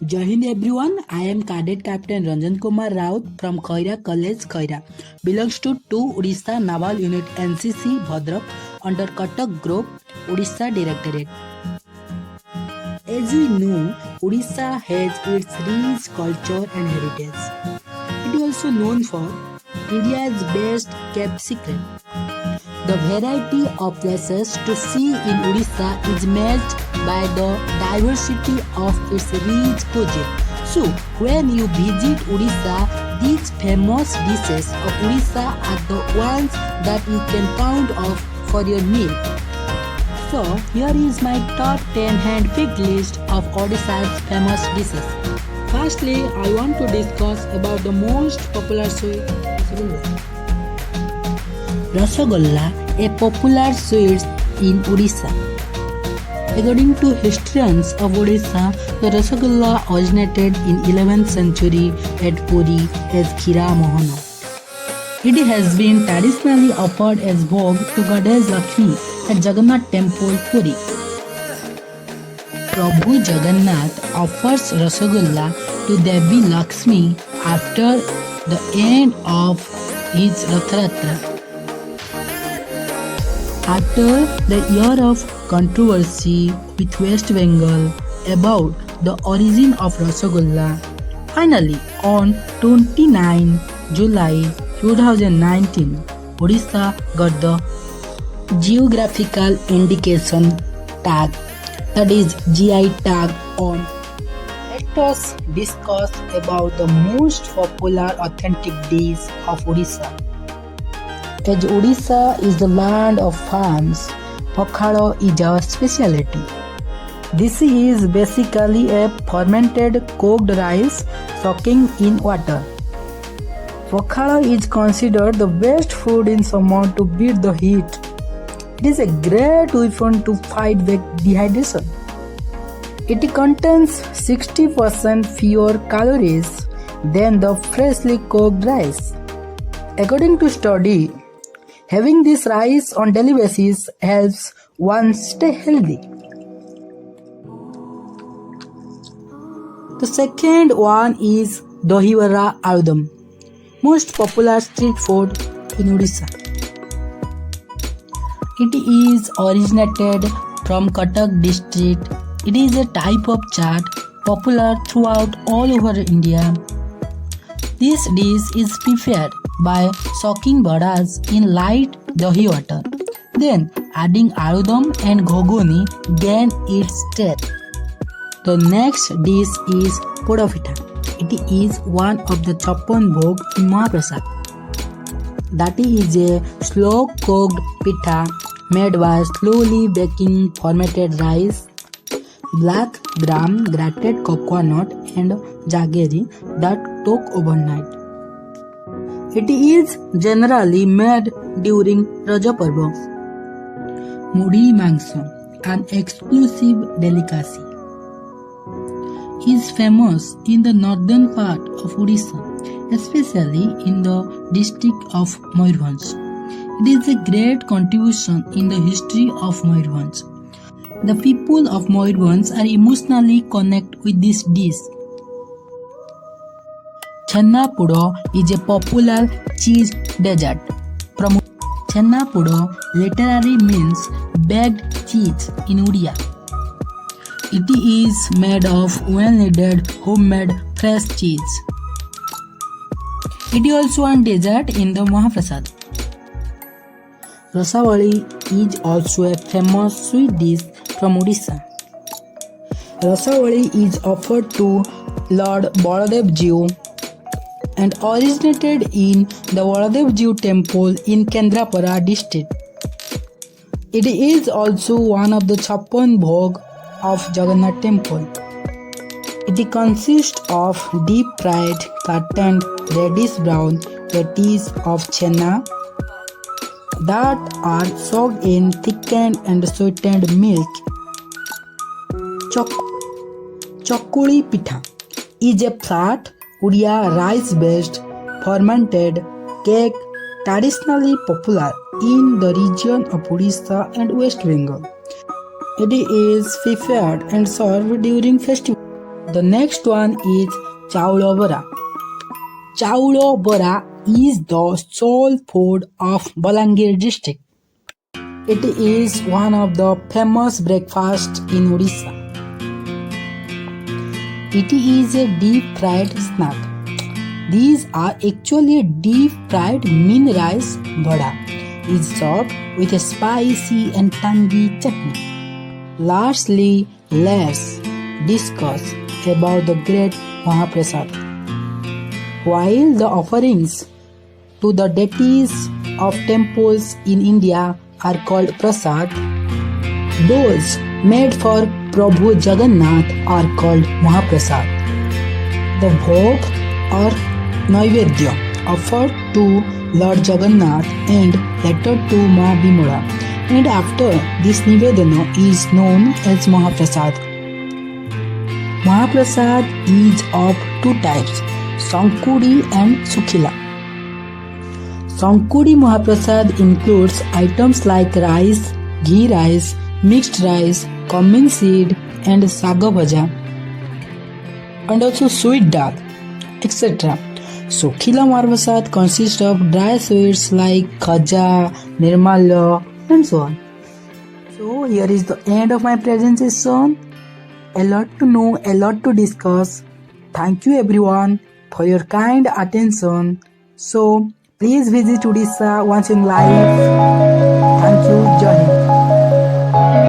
Jai Hind everyone, I am Cadet Captain Ranjan Kumar Raut from Khaira College, Khaira. Belongs to 2 Odisha Naval Unit NCC Bhadrak under Cuttack Group, Odisha Directorate. As we know, Odisha has its rich culture and heritage. It is also known for India's best kept secret. The variety of places to see in Odisha is matched by the diversity of its rich cuisine. So, when you visit Odisha, these famous dishes of Odisha are the ones that you can count off for your meal. So, here is my top 10 hand-picked list of Odisha's famous dishes. Firstly, I want to discuss about the most popular sweet, Rasagalla, a popular sweet in Odisha. According to historians of Odisha, the Rasagalla originated in 11th century at Puri as Khira Mohana. It has been traditionally offered as bhog to Goddess Lakshmi at Jagannath Temple, Puri. Prabhu Jagannath offers Rasagalla to Devi Lakshmi after the end of his Rathayatra. After the year of controversy with West Bengal about the origin of Rasagalla, finally on 29 July 2019, Odisha got the Geographical Indication tag, that is GI tag on. Let us discuss about the most popular authentic dish of Odisha. As Odisha is the land of farms, Pakhalo is our specialty. This is basically a fermented cooked rice soaking in water. Pakhalo is considered the best food in summer to beat the heat. It is a great weapon to fight back dehydration. It contains 60% fewer calories than the freshly cooked rice. According to study, having this rice on daily basis helps one stay healthy. The second one is Dahi Vada Aludam, most popular street food in Odisha. It is originated from Cuttack district. It is a type of chaat popular throughout all over India. This dish is prepared by soaking vadas in light dahi water, then adding aludam and ghogoni gain its taste. The next dish is podapita. It is one of the chappan bhog in Mahaprasad. That is a slow cooked pitha made by slowly baking fermented rice, black gram, grated coconut and jaggery that took overnight. It is generally made during Raja Parva. Mudi Mangso, an exclusive delicacy, is famous in the northern part of Odisha, especially in the district of Mayurbhanj. It is a great contribution in the history of Mayurbhanj. The people of Mayurbhanj are emotionally connected with this dish. Channa Podo is a popular cheese dessert. Channa Podo literally means baked cheese in Odia. It is made of well-kneaded homemade fresh cheese. It is also one dessert in the Mahaprasad. Rasavali is also a famous sweet dish from Odisha. Rasavali is offered to Lord Baladev Jiu and originated in the Baladev Jiu temple in Kendrapara district. It is also one of the chappan bhog of Jagannath temple. It consists of deep fried, flattened, reddish brown patties of chenna that are soaked in thickened and sweetened milk. Chakuli pitha is a flat Odia rice-based fermented cake traditionally popular in the region of Odisha and West Bengal. It is prepared and served during festivals. The next one is Chaulo Bara. Chaulo Bara is the soul food of Balangir district. It is one of the famous breakfasts in Odisha. It is a deep fried snack. These are actually deep fried min rice vada. Is served with a spicy and tangy chutney. Lastly, let's discuss about the great Mahaprasad. While the offerings to the deities of temples in India are called prasad, those made for Prabhu Jagannath are called Mahaprasad. The bhog or Naivedya offered to Lord Jagannath and later to Ma Bimala, and after this Nivedana is known as Mahaprasad. Mahaprasad is of two types, Sankudi and Sukhila. Sankudi Mahaprasad includes items like rice, ghee rice, mixed rice, cumin seed and saga bhaja, and also sweet dal, etc. Sukhila Mahaprasad consists of dry sweets like khaja, nirmala and so on. So here is the end of my presentation. A lot to know, a lot to discuss. Thank you everyone for your kind attention. So please visit Odisha once in life. Thank you. Jai Hind.